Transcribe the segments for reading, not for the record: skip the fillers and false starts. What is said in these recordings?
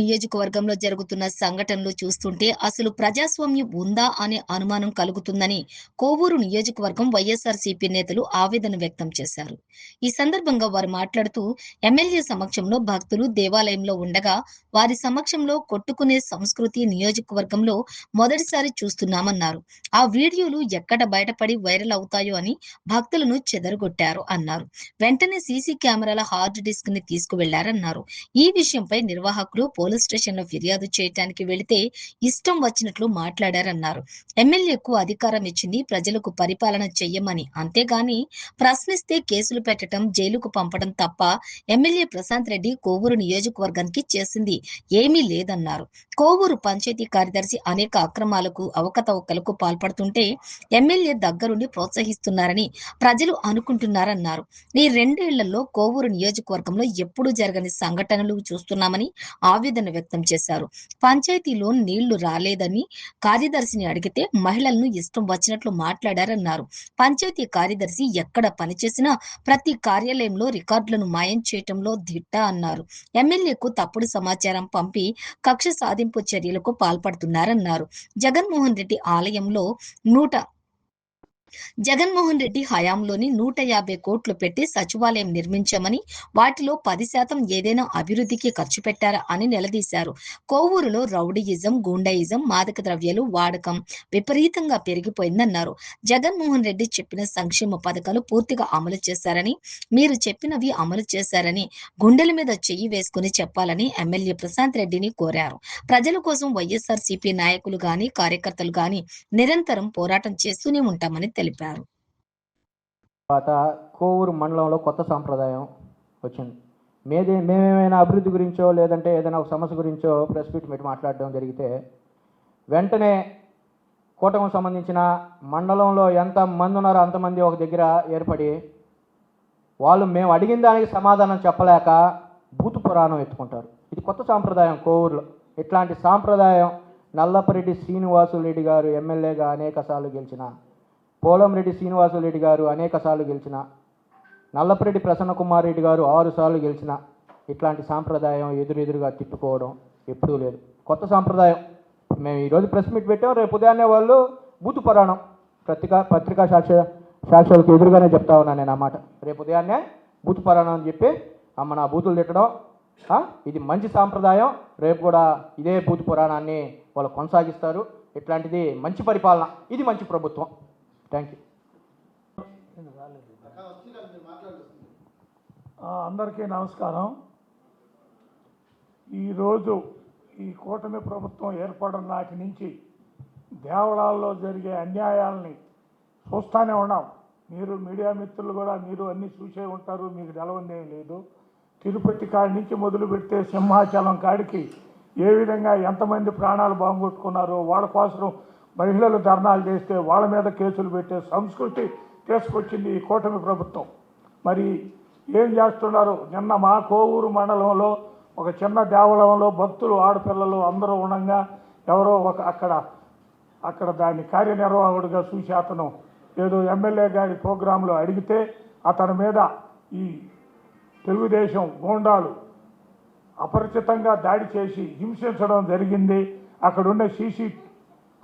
నియోజకవర్గంలో జరుగుతున్న సంఘటనలు చూస్తుంటే అసలు ప్రజాస్వామ్యం ఉందా అనే అనుమానం కలుగుతుందని కోవూరు నియోజకవర్గం వైఎస్ఆర్సీపీ నేతలు ఆవేదన వ్యక్తం చేశారు. ఈ సందర్భంగా వారు మాట్లాడుతూ ఎమ్మెల్యే సమక్షంలో భక్తులు దేవాలయంలో ఉండగా వారి సమక్షంలో కొట్టుకునే సంస్కృతి నియోజకవర్గంలో మొదటిసారి చూస్తున్నామన్నారు. ఆ వీడియోలు ఎక్కడ బయటపడి వైరల్ అవుతాయో అని భక్తులను చెదరగొట్టారు అన్నారు. వెంటనే సీసీ కెమెరాల హార్డ్ డిస్క్ ని తీసుకువెళ్లారన్నారు. ఈ విషయంపై నిర్వాహకులు పోలీస్ స్టేషన్లో ఫిర్యాదు చేయడానికి వెళితే ఇష్టం వచ్చినట్లు మాట్లాడారన్నారు. ఎమ్మెల్యేకు అధికారం ఇచ్చింది ప్రజలకు పరిపాలన చెయ్యమని, అంతేగాని ప్రశ్నిస్తే కేసులు పెట్టడం, జైలుకు పంపడం తప్ప ఎమ్మెల్యే ప్రశాంత్ రెడ్డి కోవూరు నియోజకవర్గానికి చేసింది ఏమీ లేదన్నారు. కోవూరు పంచాయతీ కార్యదర్శి అనేక అక్రమాలకు, అవకతవకలకు పాల్పడుతుంటే ఎమ్మెల్యే దగ్గరుండి ప్రోత్సహిస్తున్నారని ప్రజలు అనుకుంటున్నారన్నారు. ఈ 2 ఏళ్లలో కోవూరు నియోజకవర్గంలో ఎప్పుడూ జరగని సంఘటనలు చూస్తున్నామని ఆవేదన వ్యక్తం చేశారు. పంచాయతీలో నీళ్లు రాలేదని కార్యదర్శిని అడిగితే మహిళలను ఇష్టం వచ్చినట్లు మాట్లాడారన్నారు. పంచాయతీ కార్యదర్శి ఎక్కడ పనిచేసినా ప్రతి కార్యాలయంలో రికార్డులను మాయం చేయటంలో దిట్ట అన్నారు. ఎమ్మెల్యేకు తప్పుడు సమాచారం పంపి కక్ష సాధింపు చర్యలకు పాల్పడుతున్నారన్నారు. జగన్మోహన్ రెడ్డి హయాంలోని 150 కోట్లు పెట్టి సచివాలయం నిర్మించామని, వాటిలో 10% ఏదైనా అభివృద్ధికి ఖర్చు పెట్టారా అని నిలదీశారు. కోవూరులో రౌడీయిజం, గూండాయిజం, మాదక ద్రవ్యాలు వాడకం విపరీతంగా పెరిగిపోయిందన్నారు. జగన్మోహన్ రెడ్డి చెప్పిన సంక్షేమ పథకాలు పూర్తిగా అమలు చేశారని, మీరు చెప్పినవి అమలు చేశారని గుండెల మీద చెయ్యి వేసుకుని చెప్పాలని ఎమ్మెల్యే ప్రశాంత్ రెడ్డిని కోరారు. ప్రజల కోసం వైఎస్ఆర్సీపీ నాయకులు గాని, కార్యకర్తలు గాని నిరంతరం పోరాటం చేస్తూనే ఉంటామని తెలిపారు. తర్వాత కోవూరు మండలంలో కొత్త సాంప్రదాయం వచ్చింది. మేమేమైనా అభివృద్ధి గురించో లేదంటే ఏదైనా ఒక సమస్య గురించో ప్రెస్ మీట్ పెట్టి మాట్లాడడం జరిగితే వెంటనే కూటమికి సంబంధించిన మండలంలో ఎంత మంది ఉన్నారో అంతమంది ఒక దగ్గర ఏర్పడి వాళ్ళు మేము అడిగిన దానికి సమాధానం చెప్పలేక బూతు పురాణం ఎత్తుకుంటారు. ఇది కొత్త సాంప్రదాయం కోవూరులో. ఇట్లాంటి సాంప్రదాయం నల్లపరెడ్డి శ్రీనివాసులరెడ్డి గారు ఎమ్మెల్యేగా అనేకసార్లు గెలిచిన, పోలంరెడ్డి శ్రీనివాసులరెడ్డి గారు అనేకసార్లు గెలిచిన, నల్లపరెడ్డి ప్రసన్నకుమార్ రెడ్డి గారు 6 సార్లు గెలిచిన ఇట్లాంటి సాంప్రదాయం ఎదురుగా తిప్పుకోవడం ఎప్పుడూ లేదు. కొత్త సాంప్రదాయం. మేము ఈరోజు ప్రెస్ మీట్ పెట్టాం, రేపు ఉదయాన్నే వాళ్ళు బూతు పురాణం పత్రికా సాక్ష్యాలకు ఎదురుగానే చెప్తా ఉన్నాను నేను అన్నమాట. రేపు ఉదయాన్నే బూతు పురాణం అని చెప్పి అమ్మ నా బూతులు తిట్టడం ఇది మంచి సాంప్రదాయం. రేపు కూడా ఇదే బూతు పురాణాన్ని వాళ్ళు కొనసాగిస్తారు. ఇట్లాంటిది మంచి పరిపాలన, ఇది మంచి ప్రభుత్వం. Thank you. అందరికీ నమస్కారం. ఈరోజు ఈ కూటమి ప్రభుత్వం ఏర్పడిన నాటి నుంచి దేవాలయాల్లో జరిగే అన్యాయాలని చూస్తూనే ఉన్నాం. మీరు మీడియా మిత్రులు కూడా మీరు అన్నీ చూసే ఉంటారు, మీకు తెలవందేం లేదు. తిరుపతి కాడి నుంచి మొదలు పెడితే సింహాచలం కాడికి ఏ విధంగా ఎంతమంది ప్రాణాలు బాగుకొట్టుకున్నారో, వాళ్ళ కోసం మహిళలు ధర్నాలు చేస్తే వాళ్ళ మీద కేసులు పెట్టే సంస్కృతి తీసుకొచ్చింది ఈ కూటమి ప్రభుత్వం. మరి ఏం చేస్తున్నారు? నిన్న మా కోవూరు మండలంలో ఒక చిన్న దేవాలయంలో భక్తులు, ఆడపిల్లలు అందరూ ఉండగా ఎవరో అక్కడ దాన్ని కార్యనిర్వాహకుడిగా చూసి అతను ఏదో ఎమ్మెల్యే గారి ప్రోగ్రాంలో అడిగితే అతని మీద ఈ తెలుగుదేశం గూండాలు అపరిచితంగా దాడి చేసి హింసించడం జరిగింది. అక్కడ ఉన్న సీసీ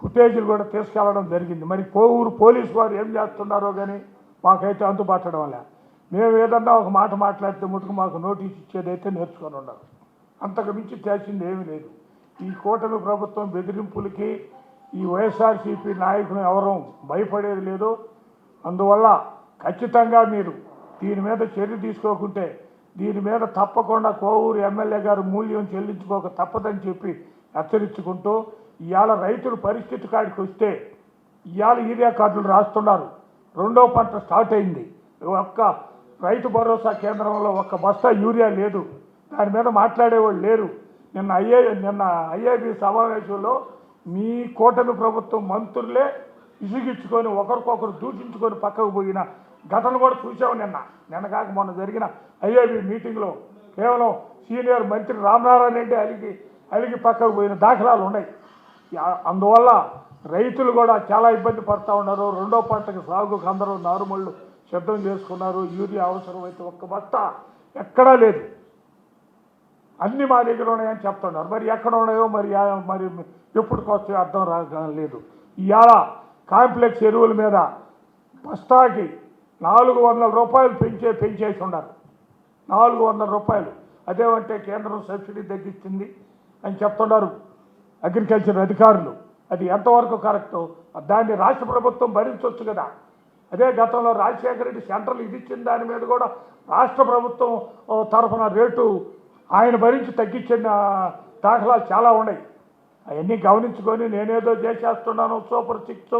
ఫుటేజీలు కూడా తీసుకెళ్లడం జరిగింది. మరి కోవూరు పోలీసు వారు ఏం చేస్తున్నారో కానీ మాకైతే అందుబాటడం వల్ల మేము ఏదన్నా ఒక మాట మాట్లాడితే ముట్టుకు మాకు నోటీస్ ఇచ్చేదైతే నేర్చుకొని ఉన్నారు. అంతకు మించి చేసింది ఏమీ లేదు. ఈ కూటమి ప్రభుత్వం బెదిరింపులకి ఈ వైఎస్ఆర్సీపీ నాయకులు ఎవరూ భయపడేది లేదు. అందువల్ల ఖచ్చితంగా మీరు దీని మీద చర్య తీసుకోకుంటే దీని మీద తప్పకుండా కోవూరు ఎమ్మెల్యే గారు మూల్యం చెల్లించుకోక తప్పదని చెప్పి హెచ్చరించుకుంటూ, ఇవాళ రైతుల పరిస్థితి కాడికి వస్తే ఇవాళ యూరియా కార్డులు రాస్తున్నారు. 2వ పంట స్టార్ట్ అయింది. ఒక్క రైతు భరోసా కేంద్రంలో ఒక్క బస్తా యూరియా లేదు. దాని మీద మాట్లాడేవాళ్ళు లేరు. నిన్న ఐఏబీ సమావేశంలో మీ కూటమి ప్రభుత్వం మంత్రులే ఇసుగిచ్చుకొని ఒకరికొకరు దూషించుకొని పక్కకు పోయిన ఘటన కూడా చూసాము. నిన్న కాక మొన్న జరిగిన ఐఏబీ మీటింగ్లో కేవలం సీనియర్ మంత్రి రామనారాయణ రెడ్డి అలిగి పక్కకు పోయిన దాఖలాలు ఉన్నాయి. అందువల్ల రైతులు కూడా చాలా ఇబ్బంది పడుతూ ఉన్నారు. 2వ పంటకు సాగుకు అందరూ నారుమళ్ళు సిద్ధం చేసుకున్నారు. యూరియా అవసరమైతే ఒక్క బస్తా ఎక్కడా లేదు. అన్నీ మా దగ్గర ఉన్నాయని చెప్తున్నారు. మరి ఎక్కడ ఉన్నాయో మరి ఎప్పటికొస్తాయో అర్థం లేదు. ఇవాళ కాంప్లెక్స్ ఎరువుల మీద బస్తాకి 400 రూపాయలు పెంచేసి ఉన్నారు. 400 రూపాయలు. అదేమంటే కేంద్రం సబ్సిడీ తగ్గించింది అని చెప్తున్నారు అగ్రికల్చర్ అధికారులు. అది ఎంతవరకు కరెక్టు? దాన్ని రాష్ట్ర ప్రభుత్వం భరించవచ్చు కదా. అదే గతంలో రాజశేఖర రెడ్డి సెంట్రల్ ఇది ఇచ్చిన దాని మీద కూడా రాష్ట్ర ప్రభుత్వం తరఫున రేటు ఆయన భరించి తగ్గించిన దాఖలాలు చాలా ఉన్నాయి. అవన్నీ గమనించుకొని నేనేదో చేసేస్తున్నాను, సూపర్ 6,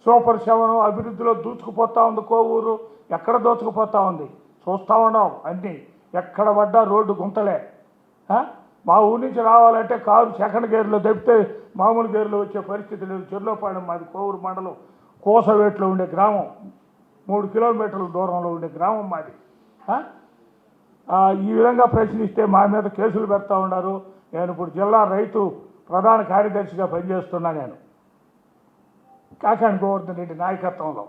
సూపర్ 7 అభివృద్ధిలో దూచుకుపోతా ఉంది కోవూరు. ఎక్కడ దూచుకుపోతా ఉంది చూస్తూ ఉన్నాం. అన్నీ ఎక్కడ పడ్డా రోడ్డు గుంతలే. మా ఊరి నుంచి రావాలంటే కారు సెకండ్ గేర్లో తప్పితే మామూలు గేర్లో వచ్చే పరిస్థితి లేదు. చెర్లోపాలెం మాది కోవూరు మండలం కోసవేట్లో ఉండే గ్రామం, 3 కిలోమీటర్ల దూరంలో ఉండే గ్రామం మాది. ఈ విధంగా ప్రశ్నిస్తే మా మీద కేసులు పెడతా ఉన్నారు. నేను ఇప్పుడు జిల్లా రైతు ప్రధాన కార్యదర్శిగా పనిచేస్తున్నా. నేను కాకాని గోవర్ధన్ రెడ్డి నాయకత్వంలో,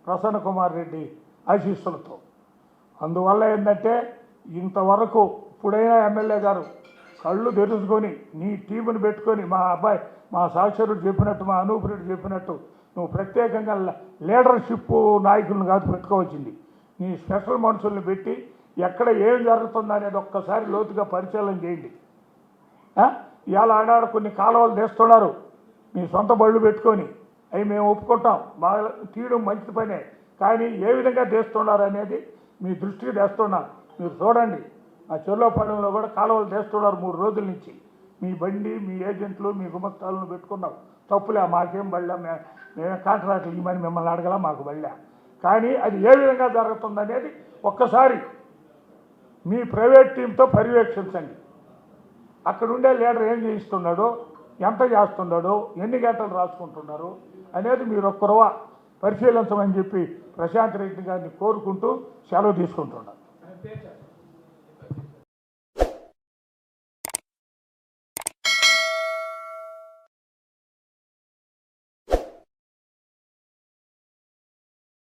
ప్రసన్న కుమార్ రెడ్డి ఆశీస్సులతో. అందువల్ల ఏంటంటే ఇంతవరకు ఇప్పుడైనా ఎమ్మెల్యే గారు కళ్ళు తెరుచుకొని నీ టీముని పెట్టుకొని మా సాక్షరుడు చెప్పినట్టు, మా అనూపురెడ్డి చెప్పినట్టు నువ్వు ప్రత్యేకంగా లీడర్షిప్ నాయకులను కాదు పెట్టుకోవచ్చింది. నీ స్పెషల్ మనుషుల్ని పెట్టి ఎక్కడ ఏం జరుగుతుందో అనేది ఒక్కసారి లోతుగా పరిశీలన చేయండి. ఇవాళ ఆడాడు కొన్ని కాలువలు తీస్తున్నారు మీ సొంత బళ్ళు పెట్టుకొని. అవి మేము ఒప్పుకుంటాం, బాగా తీయడం మంచి పనే. కానీ ఏ విధంగా తీస్తున్నారు అనేది మీ దృష్టికి తెస్తున్నాం. మీరు చూడండి, ఆ చెర్లోపాలెంలో కూడా కాలువలు తీస్తున్నారు 3 రోజుల నుంచి. మీ బండి, మీ ఏజెంట్లు, మీ గుమస్తాలను పెట్టుకున్నాం. తప్పులే, మాకేం బళ్ళా, మేమే కాంట్రాక్ట్లు ఇవ్వమని మిమ్మల్ని అడగలా, మాకు బళ్ళా. కానీ అది ఏ విధంగా జరుగుతుందనేది ఒక్కసారి మీ ప్రైవేట్ టీంతో పర్యవేక్షించండి. అక్కడ ఉండే లీడర్ ఏం చేయిస్తున్నాడో, ఎంత చేస్తున్నాడో, ఎన్ని గంటలు రాసుకుంటున్నారు అనేది మీరు ఒక్కరవ పరిశీలించమని చెప్పి ప్రశాంత్ రెడ్డి గారిని కోరుకుంటూ సెలవు తీసుకుంటున్నారు.